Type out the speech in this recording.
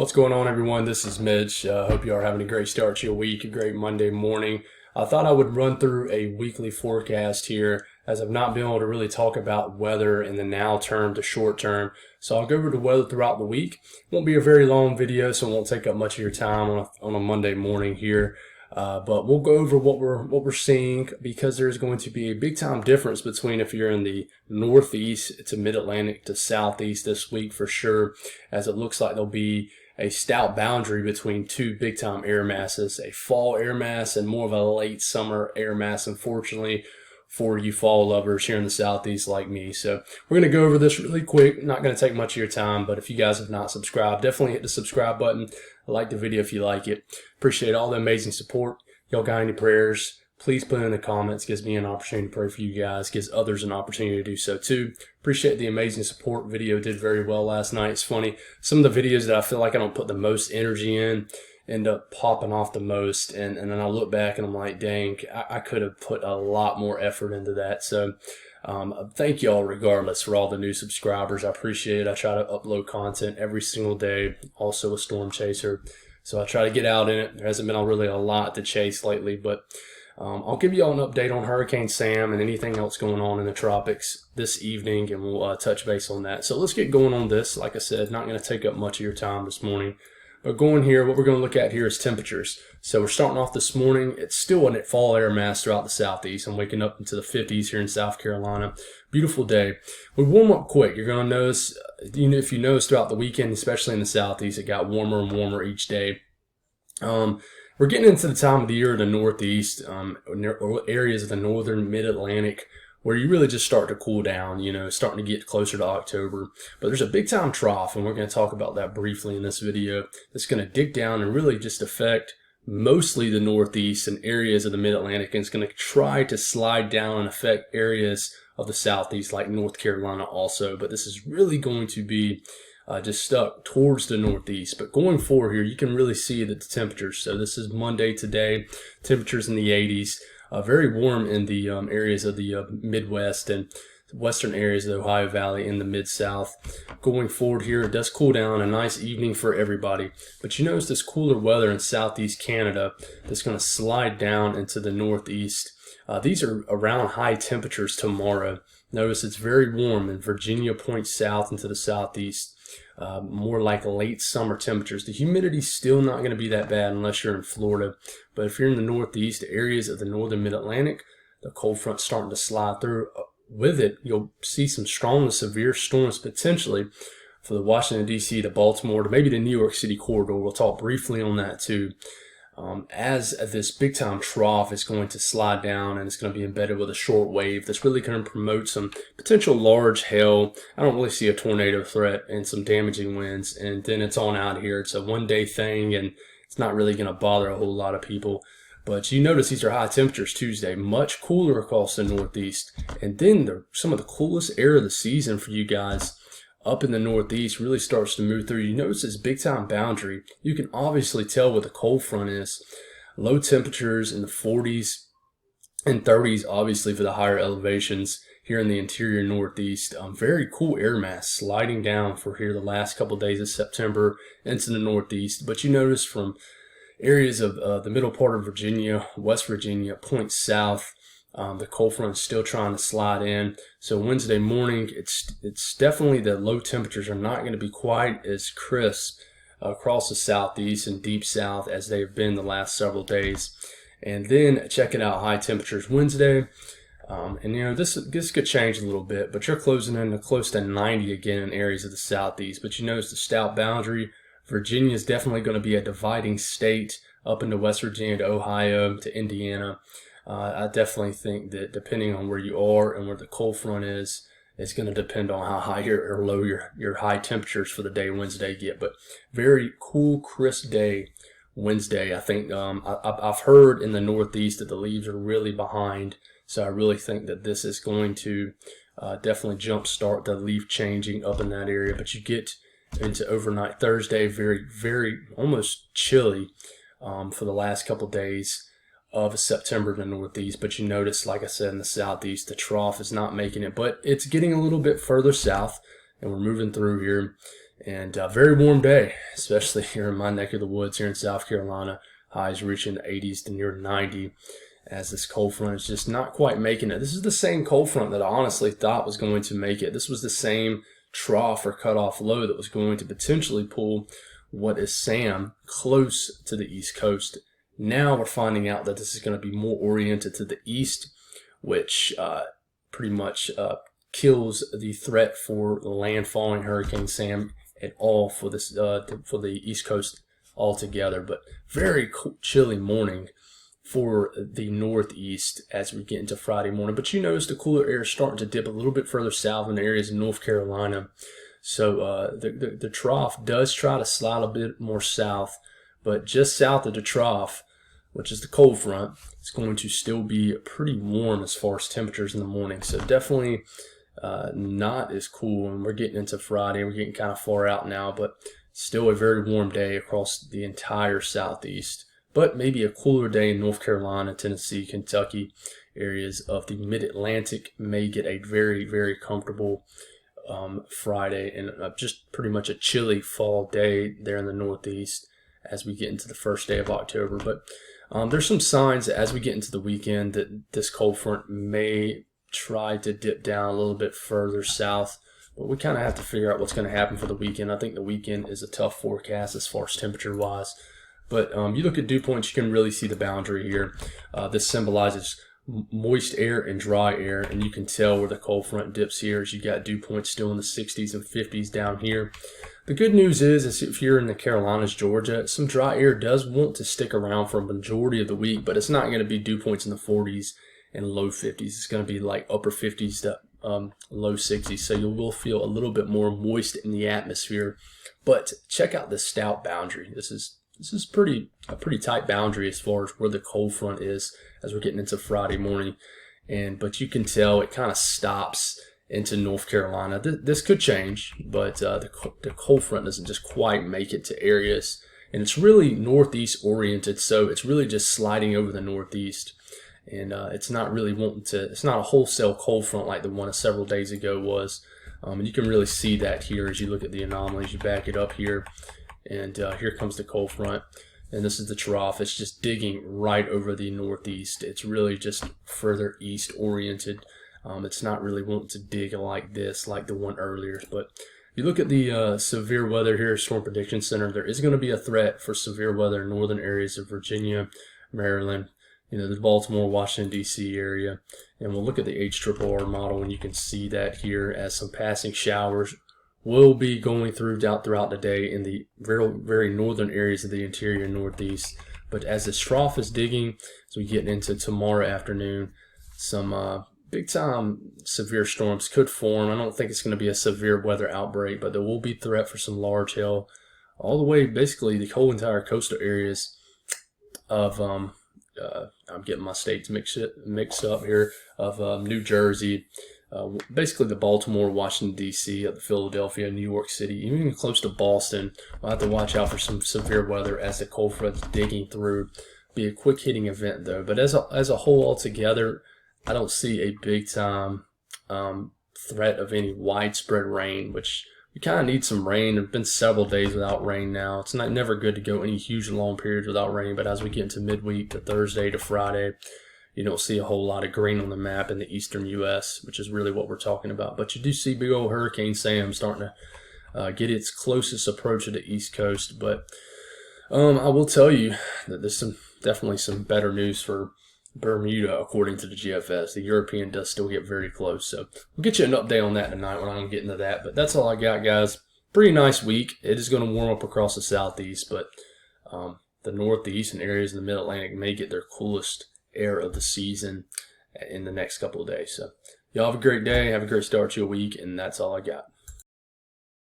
What's going on, everyone? This is Mitch. Hope you are having a great start to your week, a great Monday morning. I thought I would run through a weekly forecast here, as I've not been able to really talk about weather in the now term to short term. So I'll go over the weather throughout the week. It won't be a very long video, so it won't take up much of your time on a Monday morning here. But we'll go over what we're seeing, because there's going to be a big time difference between if you're in the northeast to mid-Atlantic to southeast this week for sure, as it looks like there'll be a stout boundary between two big time air masses, a fall air mass and more of a late summer air mass, unfortunately, for you fall lovers here in the southeast like me. So we're going to go over this really quick. Not going to take much of your time, but if you guys have not subscribed, definitely hit the subscribe button. Like the video if you like it. Appreciate all the amazing support. Y'all got any prayers? Please put it in the comments. Gives me an opportunity to pray for you guys. Gives others an opportunity to do so too. Appreciate the amazing support. Video did very well last night. It's funny. Some of the videos that I feel like I don't put the most energy in end up popping off the most. And then I look back and I'm like, dang, I could have put a lot more effort into that. So thank y'all regardless for all the new subscribers. I appreciate it. I try to upload content every single day. Also a storm chaser. So I try to get out in it. There hasn't been really a lot to chase lately, but I'll give you all an update on Hurricane Sam and anything else going on in the tropics this evening, and we'll touch base on that. So let's get going on this. Like I said, not going to take up much of your time this morning. But going here, what we're going to look at here is temperatures. So we're starting off this morning. It's still a fall air mass throughout the southeast. I'm waking up into the 50s here in South Carolina. Beautiful day. We warm up quick. You're going to notice, if you notice throughout the weekend, especially in the southeast, it got warmer and warmer each day. We're getting into the time of the year in the northeast, areas of the northern mid-Atlantic, where you really just start to cool down, starting to get closer to October. But there's a big time trough, and we're going to talk about that briefly in this video. That's going to dig down and really just affect mostly the northeast and areas of the mid-Atlantic, and it's going to try to slide down and affect areas of the southeast like North Carolina also. But this is really going to be just stuck towards the northeast. But going forward here, you can really see that the temperatures, so this is Monday today, temperatures in the 80s, very warm in the areas of the Midwest and western areas of the Ohio Valley in the Mid-South. Going forward here, it does cool down, a nice evening for everybody. But you notice this cooler weather in southeast Canada that's going to slide down into the northeast. These are around high temperatures tomorrow. Notice it's very warm, and Virginia points south into the southeast. More like late summer temperatures. The humidity's still not going to be that bad unless you're in Florida. But if you're in the northeast, areas of the northern mid-Atlantic, the cold front's starting to slide through. With it, you'll see some strong to severe storms potentially for the Washington, D.C. to Baltimore to maybe the New York City corridor. We'll talk briefly on that too. As this big time trough is going to slide down, and it's going to be embedded with a short wave that's really going to promote some potential large hail. I don't really see a tornado threat and some damaging winds, and then it's on out here. It's a one-day thing, and it's not really going to bother a whole lot of people. But you notice these are high temperatures Tuesday, much cooler across the northeast, and then some of the coolest air of the season for you guys up in the northeast really starts to move through. You notice this big time boundary. You can obviously tell what the cold front is. Low temperatures in the 40s and 30s, obviously for the higher elevations here in the interior northeast. Very cool air mass sliding down for here the last couple of days of September into the northeast. But you notice from areas of the middle part of Virginia, West Virginia, points south, the cold front is still trying to slide in. So Wednesday morning, it's definitely the low temperatures are not going to be quite as crisp across the southeast and deep south as they've been the last several days. And then check it out, high temperatures Wednesday. And this could change a little bit, but you're closing in close to 90 again in areas of the southeast. But you notice the stout boundary. Virginia is definitely going to be a dividing state up into West Virginia to Ohio to Indiana. I definitely think that depending on where you are and where the cold front is, it's going to depend on how high or low your high temperatures for the day Wednesday get. But very cool, crisp day Wednesday. I think I've heard in the northeast that the leaves are really behind, so I really think that this is going to definitely jumpstart the leaf changing up in that area. But you get into overnight Thursday, very, very almost chilly for the last couple of days of September in the northeast. But you notice, like I said, in the southeast, the trough is not making it, but it's getting a little bit further south, and we're moving through here. And very warm day, especially here in my neck of the woods here in South Carolina. Highs reaching the 80s to near 90 as this cold front is just not quite making it. This is the same cold front that I honestly thought was going to make it. This was the same trough or cutoff low that was going to potentially pull what is Sam close to the East Coast. Now we're finding out that this is going to be more oriented to the east, which pretty much kills the threat for landfalling Hurricane Sam at all for this for the East Coast altogether. But very chilly morning for the Northeast as we get into Friday morning. But you notice the cooler air is starting to dip a little bit further south in the areas of North Carolina. So the trough does try to slide a bit more south, but just south of the trough, which is the cold front, it's going to still be pretty warm as far as temperatures in the morning. So definitely not as cool. And we're getting into Friday. We're getting kind of far out now, but still a very warm day across the entire Southeast. But maybe a cooler day in North Carolina, Tennessee, Kentucky, areas of the mid-Atlantic may get a very, very comfortable Friday and just pretty much a chilly fall day there in the Northeast as we get into the first day of October. But there's some signs that as we get into the weekend that this cold front may try to dip down a little bit further south. But we kind of have to figure out what's going to happen for the weekend. I think the weekend is a tough forecast as far as temperature-wise. But you look at dew points, you can really see the boundary here. This symbolizes moist air and dry air, and you can tell where the cold front dips here as you got dew points still in the 60s and 50s down here. The good news is if you're in the Carolinas, Georgia, some dry air does want to stick around for a majority of the week, but it's not going to be dew points in the 40s and low 50s. It's going to be like upper 50s to low 60s, so you will feel a little bit more moist in the atmosphere. But check out this stout boundary. This is a pretty tight boundary as far as where the cold front is as we're getting into Friday morning. But you can tell it kind of stops into North Carolina. This could change, but the cold front doesn't just quite make it to areas. And it's really northeast oriented, so it's really just sliding over the northeast. And it's not really it's not a wholesale cold front like the one several days ago was. And you can really see that here as you look at the anomalies. You back it up here, and here comes the cold front. And this is the trough. It's just digging right over the northeast. It's really just further east oriented. It's not really wanting to dig like this, like the one earlier. But if you look at the severe weather here, Storm Prediction Center, there is going to be a threat for severe weather in northern areas of Virginia, Maryland, the Baltimore, Washington, D.C. area. And we'll look at the HRRR model, and you can see that here as some passing showers will be going throughout the day in the very, very northern areas of the interior northeast. But as this trough is digging, as we get into tomorrow afternoon, some big-time severe storms could form. I don't think it's going to be a severe weather outbreak, but there will be threat for some large hail all the way, basically, the whole entire coastal areas of I'm getting my states mixed up here, of New Jersey, basically the Baltimore, Washington, D.C., the Philadelphia, New York City, even close to Boston. We'll have to watch out for some severe weather as the cold front's digging through. Be a quick hitting event though, but as a whole altogether, I don't see a big time threat of any widespread rain, which we kind of need some rain. There have been several days without rain now. It's never good to go any huge long periods without rain, but as we get into midweek to Thursday to Friday, you don't see a whole lot of green on the map in the eastern U.S., which is really what we're talking about. But you do see big old Hurricane Sam starting to get its closest approach to the East Coast. But I will tell you that there's definitely some better news for Bermuda, according to the GFS. The European does still get very close. So we'll get you an update on that tonight when I'm getting to that. But that's all I got, guys. Pretty nice week. It is going to warm up across the southeast, but the northeast and areas in the mid-Atlantic may get their coolest air of the season in the next couple of days. So y'all have a great day. Have a great start to your week, and that's all I got.